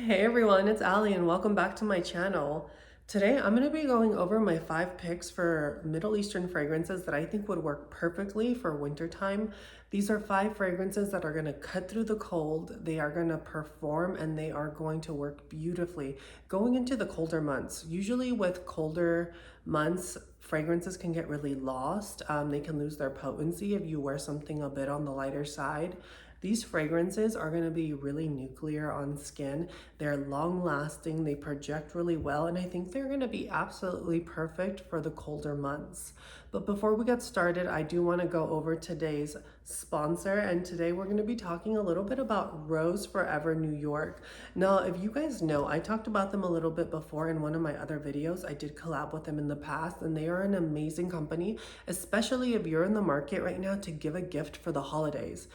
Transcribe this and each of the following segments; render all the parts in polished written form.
Hey everyone, it's Ally and welcome back to my channel. Today I'm going to be going over my 5 picks for Middle Eastern fragrances that I think would work perfectly for wintertime. These are 5 fragrances that are going to cut through the cold, they are going to perform, and they are going to work beautifully going into the colder months. Usually with colder months, fragrances can get really lost. They can lose their potency if you wear something a bit on the lighter side. These fragrances are going to be really nuclear on skin. They're long lasting, they project really well, and I think they're going to be absolutely perfect for the colder months. But before we get started, I do want to go over today's sponsor, and today we're going to be talking a little bit about Rose Forever New York. Now, if you guys know, I talked about them a little bit before in one of my other videos. I did collab with them in the past, and they are an amazing company, especially if you're in the market right now to give a gift for the holidays.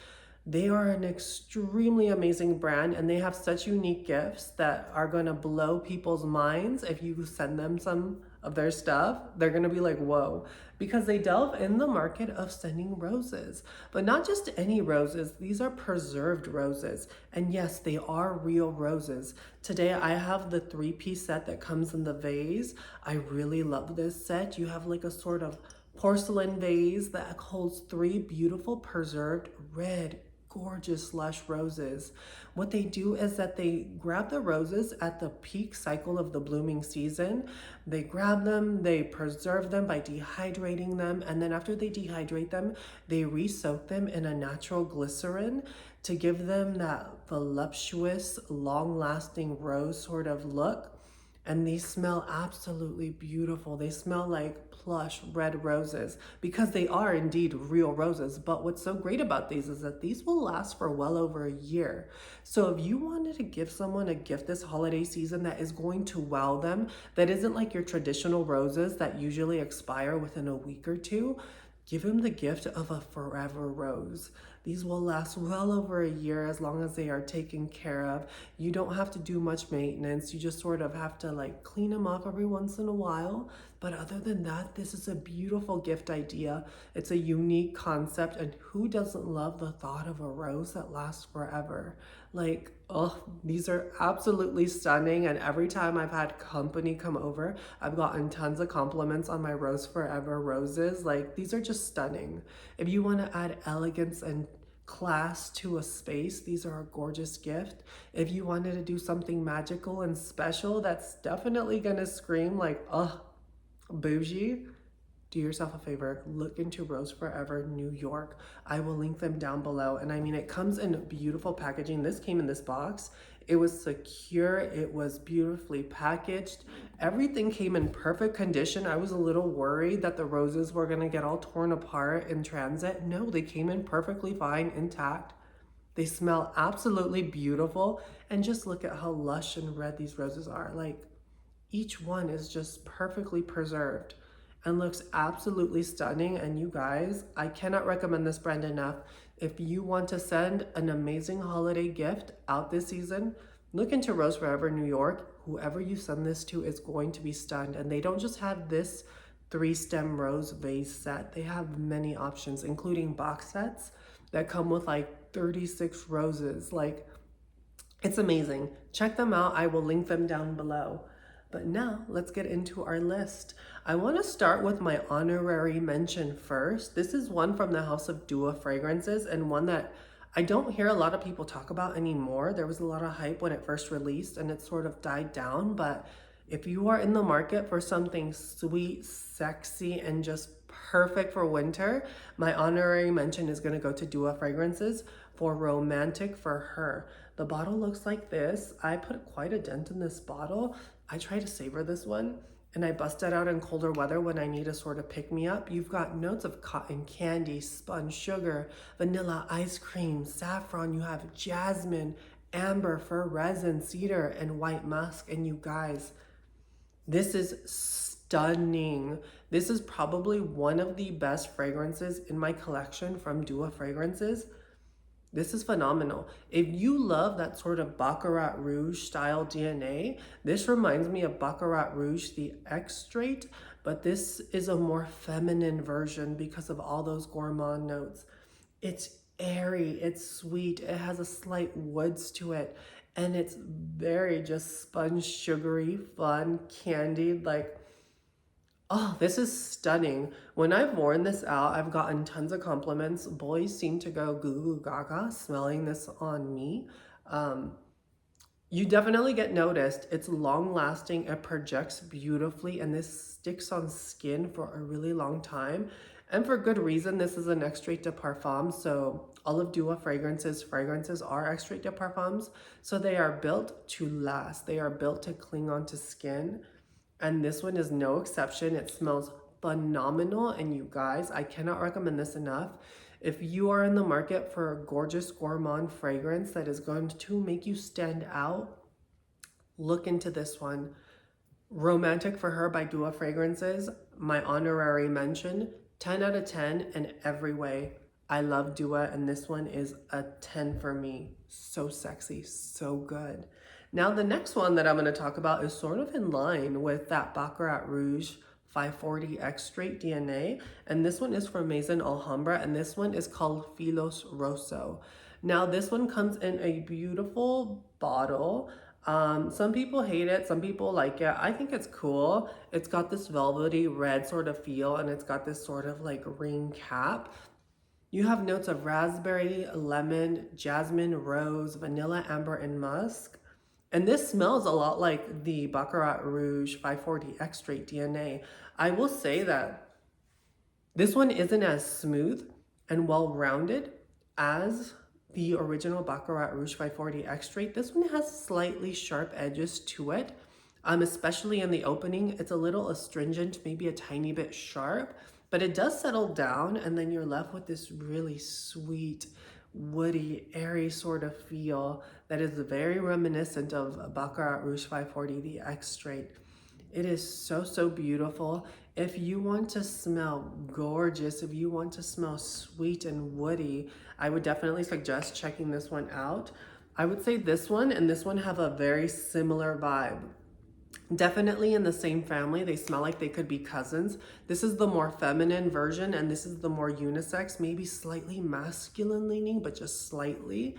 They are an extremely amazing brand, and they have such unique gifts that are going to blow people's minds. If you send them some of their stuff, they're going to be like, whoa, because they delve in the market of sending roses, but not just any roses. These are preserved roses. And yes, they are real roses. Today, I have the 3-piece set that comes in the vase. I really love this set. You have like a sort of porcelain vase that holds 3 beautiful preserved red, gorgeous lush roses. What they do is that they grab the roses at the peak cycle of the blooming season. They grab them, they preserve them by dehydrating them, and then after they dehydrate them, they re-soak them in a natural glycerin to give them that voluptuous, long-lasting rose sort of look. And these smell absolutely beautiful. They smell like plush red roses because they are indeed real roses. But what's so great about these is that these will last for well over a year. So if you wanted to give someone a gift this holiday season that is going to wow them, that isn't like your traditional roses that usually expire within a week or two, give them the gift of a forever rose. These will last well over a year as long as they are taken care of. You don't have to do much maintenance. You just sort of have to like clean them up every once in a while. But other than that, this is a beautiful gift idea. It's a unique concept, and who doesn't love the thought of a rose that lasts forever? Like, oh, these are absolutely stunning, and every time I've had company come over, I've gotten tons of compliments on my Rose Forever roses. Like, these are just stunning. If you want to add elegance and class to a space, these are a gorgeous gift. If you wanted to do something magical and special, that's definitely gonna scream like, oh, bougie, do yourself a favor, look into Rose Forever New York. I will link them down below. And I mean, it comes in beautiful packaging. This came in this box. It was secure, it was beautifully packaged. Everything came in perfect condition. I was a little worried that the roses were gonna get all torn apart in transit. No, they came in perfectly fine, intact. They smell absolutely beautiful. And just look at how lush and red these roses are. Like, each one is just perfectly preserved and looks absolutely stunning. And you guys, I cannot recommend this brand enough. If you want to send an amazing holiday gift out this season, look into Rose Forever New York. Whoever you send this to is going to be stunned. And they don't just have this 3-stem rose vase set. They have many options, including box sets that come with like 36 roses. Like, it's amazing. Check them out. I will link them down below. But now let's get into our list. I want to start with my honorary mention first. This is one from the House of Dua Fragrances, and one that I don't hear a lot of people talk about anymore. There was a lot of hype when it first released and it sort of died down. But if you are in the market for something sweet, sexy, and just perfect for winter, my honorary mention is going to go to Dua Fragrances for Romantic for Her. The bottle looks like this. I put quite a dent in this bottle. I try to savor this one, and I bust it out in colder weather when I need a sort of pick-me-up. You've got notes of cotton candy, spun sugar, vanilla ice cream, saffron. You have jasmine, amber, fir resin, cedar, and white musk. And you guys, this is stunning. This is probably one of the best fragrances in my collection from Dua Fragrances. This is phenomenal. If you love that sort of Baccarat Rouge style DNA, this reminds me of Baccarat Rouge, the extrait, but this is a more feminine version because of all those gourmand notes. It's airy, it's sweet, it has a slight woods to it. And it's very just sponge sugary, fun, candied, like, oh, this is stunning. When I've worn this out, I've gotten tons of compliments. Boys seem to go goo goo gaga smelling this on me. Um, you definitely get noticed. It's long lasting, it projects beautifully, and this sticks on skin for a really long time. And for good reason, this is an extrait de parfum. So all of Dua fragrances are extrait de parfums. So they are built to last. They are built to cling onto skin. And this one is no exception. It smells phenomenal. And you guys, I cannot recommend this enough. If you are in the market for a gorgeous gourmand fragrance that is going to make you stand out, look into this one. Romantic for Her by Dua Fragrances, my honorary mention, 10 out of 10 in every way. I love Dua, and this one is a 10 for me. So sexy, so good. Now the next one that I'm going to talk about is sort of in line with that Baccarat Rouge 540 X Straight DNA, and this one is from Maison Alhambra, and this one is called Philos Rosso. Now this one comes in a beautiful bottle. Some people hate it, some people like it. I think it's cool. It's got this velvety red sort of feel, and it's got this sort of like ring cap. You have notes of raspberry, lemon, jasmine, rose, vanilla, amber, and musk. And this smells a lot like the Baccarat Rouge 540 X Straight DNA. I will say that this one isn't as smooth and well-rounded as the original Baccarat Rouge 540 X Straight. This one has slightly sharp edges to it, especially in the opening. It's a little astringent, maybe a tiny bit sharp, but it does settle down, and then you're left with this really sweet, woody, airy sort of feel that is very reminiscent of Baccarat Rouge 540, the X Straight. It is so, so beautiful. If you want to smell gorgeous, if you want to smell sweet and woody, I would definitely suggest checking this one out. I would say this one and this one have a very similar vibe. Definitely in the same family. They smell like they could be cousins. This is the more feminine version, and this is the more unisex, maybe slightly masculine leaning, but just slightly.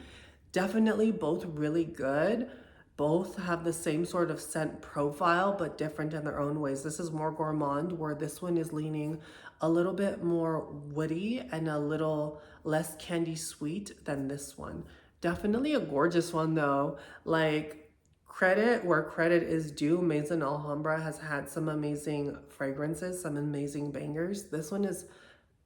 Definitely both really good. Both have the same sort of scent profile, but different in their own ways. This is more gourmand, where this one is leaning a little bit more woody and a little less candy sweet than this one. Definitely a gorgeous one though. Like, credit where credit is due. Maison Alhambra has had some amazing fragrances, some amazing bangers. This one is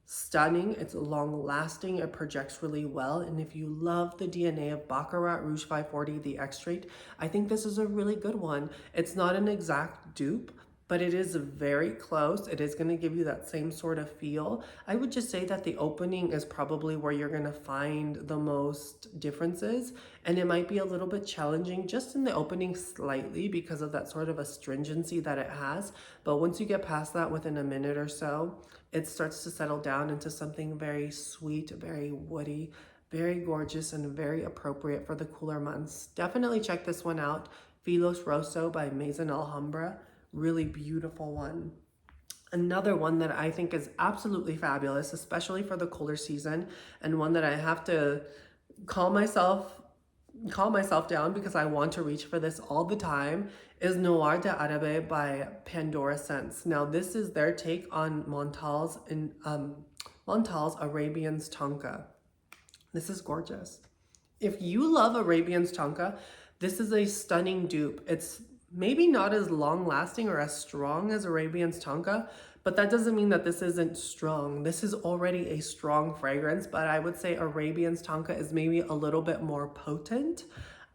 stunning. It's long lasting. It projects really well. And if you love the DNA of Baccarat Rouge 540, the X Straight, I think this is a really good one. It's not an exact dupe, but it is very close. It is going to give you that same sort of feel. I would just say that the opening is probably where you're going to find the most differences, and it might be a little bit challenging just in the opening slightly because of that sort of astringency that it has. But once you get past that within a minute or so, it starts to settle down into something very sweet, very woody, very gorgeous, and very appropriate for the cooler months. Definitely check this one out. Philos Rosso by Maison Alhambra. Really beautiful one. Another one that I think is absolutely fabulous, especially for the colder season, and one that I have to calm myself down because I want to reach for this all the time, is Noir de Arabe by Pandora Scents. Now this is their take on Montal's Arabian's Tonka. This is gorgeous. If you love Arabian's Tonka, this is a stunning dupe. It's maybe not as long lasting or as strong as Arabian's Tonka, but that doesn't mean that this isn't strong. This is already a strong fragrance, but I would say Arabian's Tonka is maybe a little bit more potent.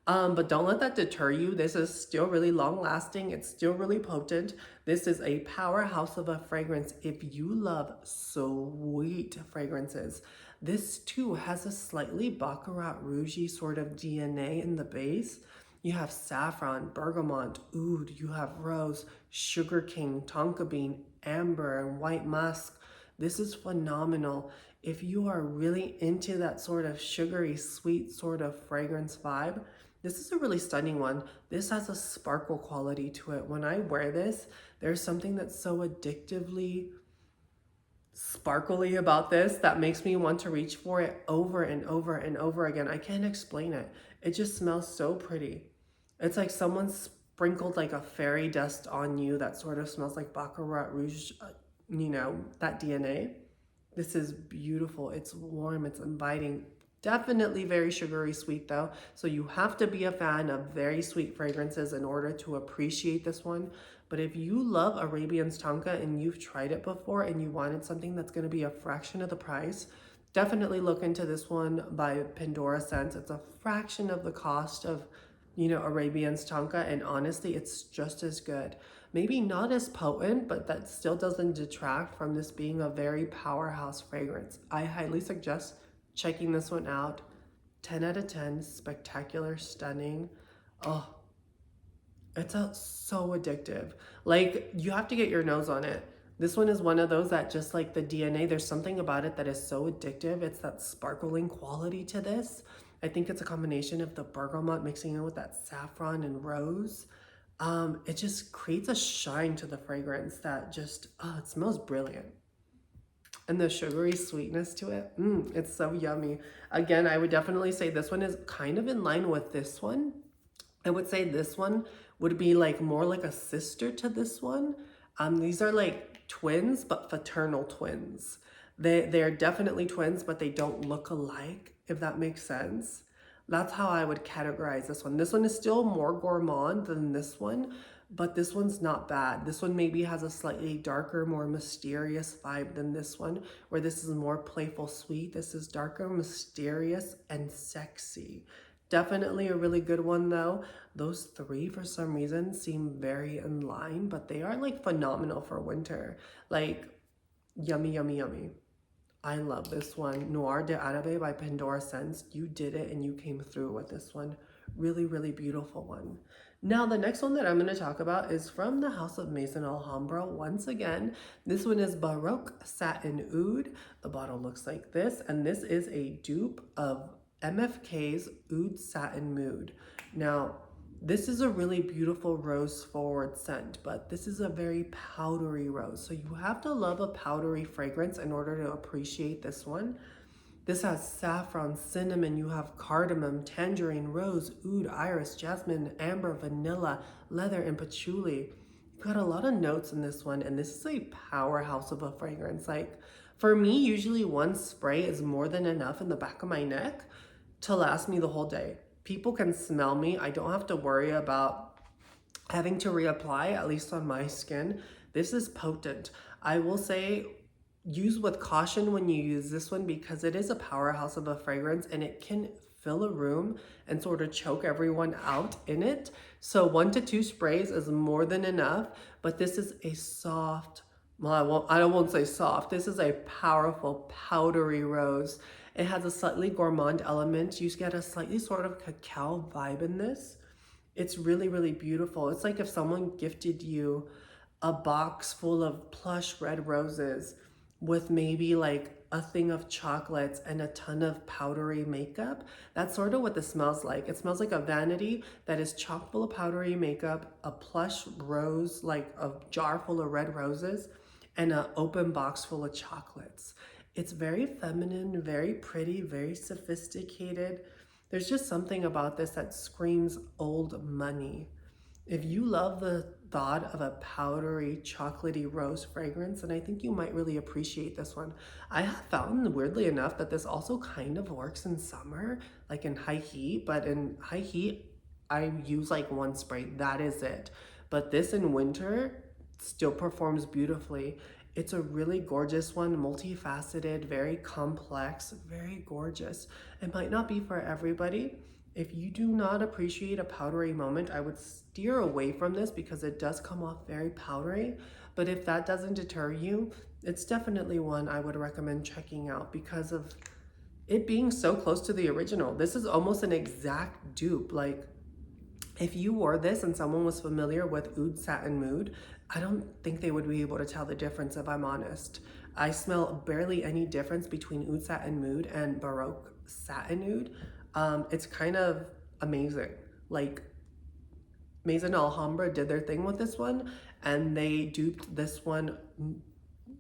But don't let that deter you. This is still really long lasting. It's still really potent. This is a powerhouse of a fragrance. If you love sweet fragrances, this too has a slightly Baccarat Rouge sort of DNA in the base. You have saffron, bergamot, oud, you have rose, sugarcane, tonka bean, amber, and white musk. This is phenomenal. If you are really into that sort of sugary, sweet sort of fragrance vibe, this is a really stunning one. This has a sparkle quality to it. When I wear this, there's something that's so addictively sparkly about this that makes me want to reach for it over and over and over again. I can't explain it. It just smells so pretty. It's like someone sprinkled like a fairy dust on you that sort of smells like Baccarat Rouge, you know, that DNA. This is beautiful. It's warm, it's inviting. Definitely very sugary sweet though. So you have to be a fan of very sweet fragrances in order to appreciate this one. But if you love Arabian's Tonka and you've tried it before and you wanted something that's going to be a fraction of the price, definitely look into this one by Pandora scents. It's a fraction of the cost of, you know, Arabian's Tonka, and honestly, it's just as good. Maybe not as potent, but that still doesn't detract from this being a very powerhouse fragrance. I highly suggest checking this one out. 10 out of 10, spectacular, stunning. Oh, it's so addictive. Like, you have to get your nose on it. This one is one of those that just like the DNA, there's something about it that is so addictive. It's that sparkling quality to this. I think it's a combination of the bergamot mixing in with that saffron and rose. It just creates a shine to the fragrance that just, oh, it smells brilliant. And the sugary sweetness to it, it's so yummy. Again, I would definitely say this one is kind of in line with this one. I would say this one would be like more like a sister to this one. These are like twins, but fraternal twins. They're definitely twins, but they don't look alike, if that makes sense. That's how I would categorize this one. This one is still more gourmand than this one, but this one's not bad. This one maybe has a slightly darker, more mysterious vibe than this one, where this is more playful sweet. This is darker, mysterious, and sexy. Definitely a really good one though. Those three for some reason seem very in line, but they are like phenomenal for winter. Like yummy, yummy, yummy. I love this one. Noir de Arabe by Pandora Scents. You did it and you came through with this one. Really, really beautiful one. Now, the next one that I'm going to talk about is from the House of Maison Alhambra. Once again, this one is Baroque Satin Oud. The bottle looks like this, and this is a dupe of MFK's Oud Satin Mood. Now, this is a really beautiful rose forward scent, but this is a very powdery rose. So you have to love a powdery fragrance in order to appreciate this one. This has saffron, cinnamon, you have cardamom, tangerine, rose, oud, iris, jasmine, amber, vanilla, leather, and patchouli. You've got a lot of notes in this one, and this is a powerhouse of a fragrance. Like, for me, usually one spray is more than enough in the back of my neck to last me the whole day. People can smell me. I don't have to worry about having to reapply, at least on my skin. This is potent. I will say use with caution when you use this one because it is a powerhouse of a fragrance and it can fill a room and sort of choke everyone out in it. So 1 to 2 sprays is more than enough, but this is a soft, well, I won't say soft. This is a powerful powdery rose. It has a slightly gourmand element. You get a slightly sort of cacao vibe in this. It's really, really beautiful. It's like if someone gifted you a box full of plush red roses with maybe like a thing of chocolates and a ton of powdery makeup. That's sort of what this smells like. It smells like a vanity that is chock full of powdery makeup, a plush rose, like a jar full of red roses, and an open box full of chocolates. It's very feminine, very pretty, very sophisticated. There's just something about this that screams old money. If you love the thought of a powdery, chocolatey rose fragrance, and I think you might really appreciate this one. I have found, weirdly enough, that this also kind of works in summer, like in high heat, but in high heat, I use like one spray, that is it. But this in winter still performs beautifully. It's a really gorgeous one, multifaceted, very complex, very gorgeous. It might not be for everybody. If you do not appreciate a powdery moment, I would steer away from this because it does come off very powdery. But if that doesn't deter you, it's definitely one I would recommend checking out because of it being so close to the original. This is almost an exact dupe. Like, if you wore this and someone was familiar with Oud Satin Mood, I don't think they would be able to tell the difference, if I'm honest. I smell barely any difference between Oud Satin Mood and Baroque Satin Oud. It's kind of amazing. Like, Maison Alhambra did their thing with this one, and they duped this one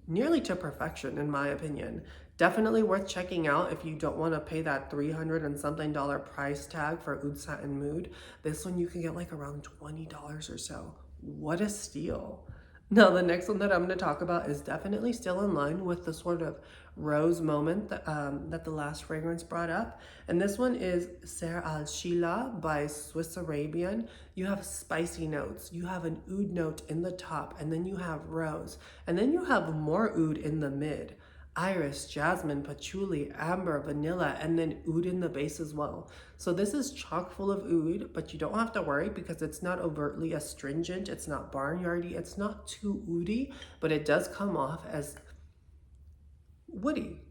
nearly to perfection, in my opinion. Definitely worth checking out if you don't want to pay that $300 and something price tag for Oud Satin Mood. This one you can get like around $20 or so. What a steal. Now, the next one that I'm going to talk about is definitely still in line with the sort of rose moment that the last fragrance brought up. And this one is Ser Al Shila by Swiss Arabian. You have spicy notes. You have an oud note in the top, and then you have rose. And then you have more oud in the mid. Iris, jasmine, patchouli, amber, vanilla, and then oud in the base as well. So this is chock full of oud, but you don't have to worry because it's not overtly astringent, it's not barnyardy, it's not too oudy, but it does come off as woody.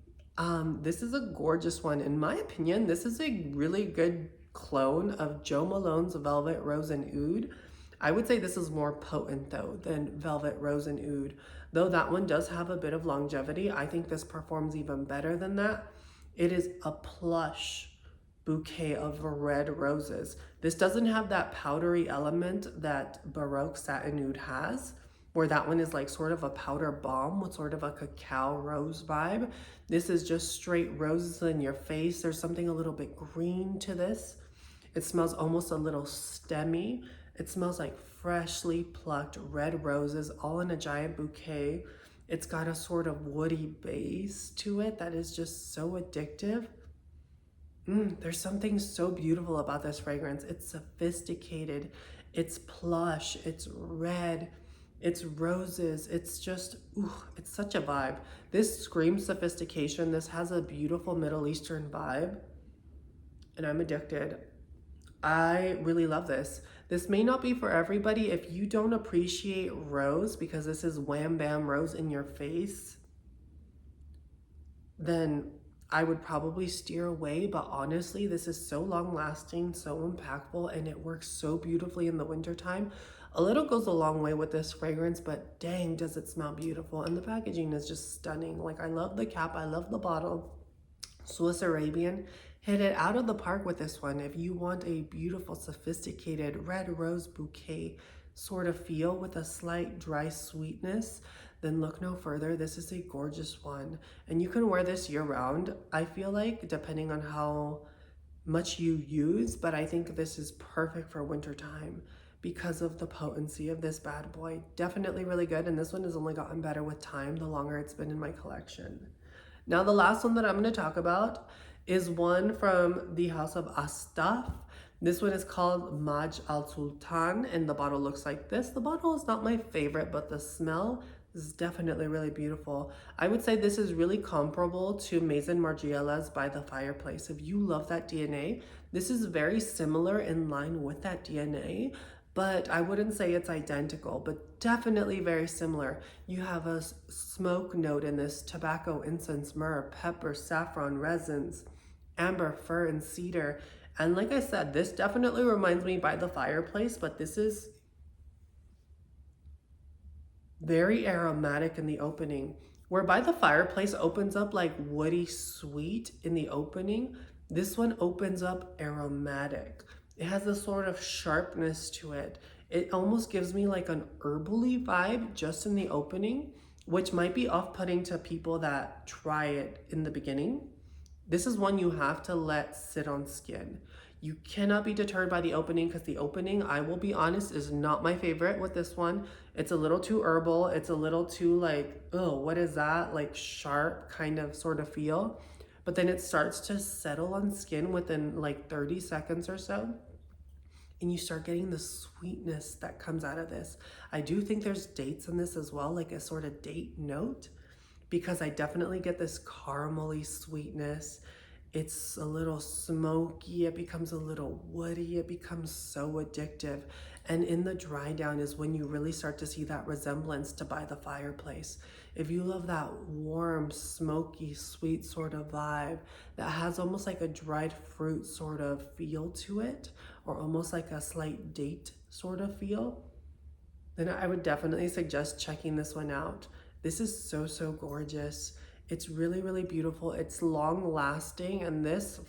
This is a gorgeous one. In my opinion, this is a really good clone of Jo Malone's Velvet Rose and Oud. I would say this is more potent though than Velvet Rose and Oud. Though that one does have a bit of longevity, I think this performs even better than that. It is a plush bouquet of red roses. This doesn't have that powdery element that Baroque Satin Oud has, where that one is like sort of a powder bomb with sort of a cacao rose vibe. This is just straight roses in your face. There's something a little bit green to this. It smells almost a little stemmy. It smells like freshly plucked red roses all in a giant bouquet. It's got a sort of woody base to it that is just so addictive. There's something so beautiful about this fragrance. It's sophisticated, it's plush, it's red, it's roses. It's just, it's such a vibe. This screams sophistication. This has a beautiful Middle Eastern vibe, and I'm addicted. I really love this. This may not be for everybody. If you don't appreciate rose, because this is wham bam rose in your face, then I would probably steer away. But honestly, this is so long lasting, so impactful, and it works so beautifully in the wintertime. A little goes a long way with this fragrance, but dang, does it smell beautiful. And the packaging is just stunning. Like, I love the cap, I love the bottle. Swiss Arabian hit it out of the park with this one. If you want a beautiful, sophisticated red rose bouquet sort of feel with a slight dry sweetness, then look no further. This is a gorgeous one. And you can wear this year round, I feel like, depending on how much you use, but I think this is perfect for wintertime because of the potency of this bad boy. Definitely really good, and this one has only gotten better with time the longer it's been in my collection. Now, the last one that I'm going to talk about is one from the house of Astaf. This one is called Maj Al Sultan, and the bottle looks like this. The bottle is not my favorite, but the smell is definitely really beautiful. I would say this is really comparable to Maison Margiela's By the Fireplace. If you love that DNA, this is very similar, in line with that DNA, but I wouldn't say it's identical, but definitely very similar. You have a smoke note in this: tobacco, incense, myrrh, pepper, saffron, resins, amber, fir, and cedar. And like I said, this definitely reminds me By the Fireplace, but this is very aromatic in the opening. Where By the Fireplace opens up like woody sweet in the opening, this one opens up aromatic. It has a sort of sharpness to it. It almost gives me like an herbally vibe just in the opening, which might be off-putting to people that try it in the beginning. This is one you have to let sit on skin. You cannot be deterred by the opening, because the opening, I will be honest, is not my favorite with this one. It's a little too herbal. It's a little too like, oh, what is that? Like sharp kind of sort of feel. But then it starts to settle on skin within like 30 seconds or so. And you start getting the sweetness that comes out of this. I do think there's dates in this as well, like a sort of date note, because I definitely get this caramely sweetness. It's a little smoky, it becomes a little woody, it becomes so addictive. And in the dry down is when you really start to see that resemblance to By the Fireplace. If you love that warm, smoky, sweet sort of vibe that has almost like a dried fruit sort of feel to it, or almost like a slight date sort of feel, then I would definitely suggest checking this one out. This is so, so gorgeous. It's really, really beautiful. It's long lasting, and this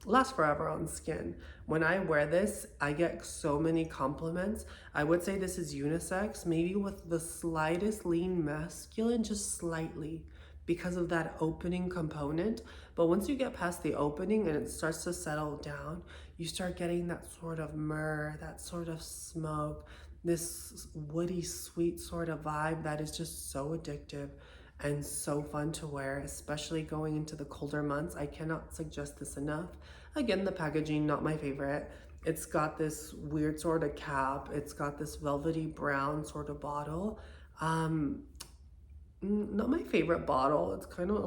lasts forever on skin. When I wear this, I get so many compliments. I would say this is unisex, maybe with the slightest lean masculine, just slightly. because of that opening component. But once you get past the opening and it starts to settle down, you start getting that sort of myrrh, that sort of smoke, this woody, sweet sort of vibe that is just so addictive and so fun to wear, especially going into the colder months. I cannot suggest this enough. Again, the packaging, not my favorite. It's got this weird sort of cap. It's got this velvety brown sort of bottle. Not my favorite bottle. It's kind of a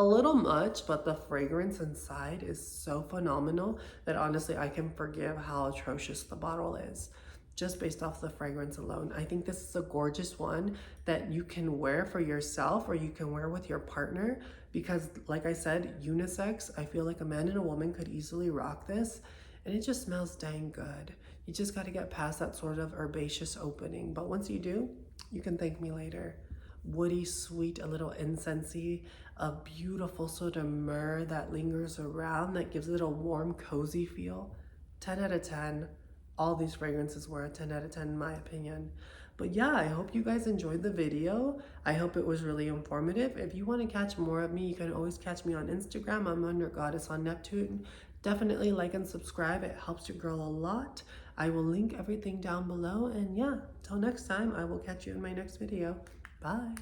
little much, but the fragrance inside is so phenomenal that honestly I can forgive how atrocious the bottle is just based off the fragrance alone. I think this is a gorgeous one that you can wear for yourself or you can wear with your partner because, like I said, unisex. I feel like a man and a woman could easily rock this, and it just smells dang good. You just got to get past that sort of herbaceous opening, but once you do, you can thank me later. Woody, sweet, a little incensey, a beautiful sort of myrrh that lingers around that gives it a warm, cozy feel. 10 out of 10. All these fragrances were a 10 out of 10 in my opinion. But yeah, I hope you guys enjoyed the video. I hope it was really informative. If you want to catch more of me, you can always catch me on Instagram. I'm under Goddess on Neptune. Definitely like and subscribe. It helps your girl a lot. I will link everything down below. And yeah, till next time, I will catch you in my next video. Bye.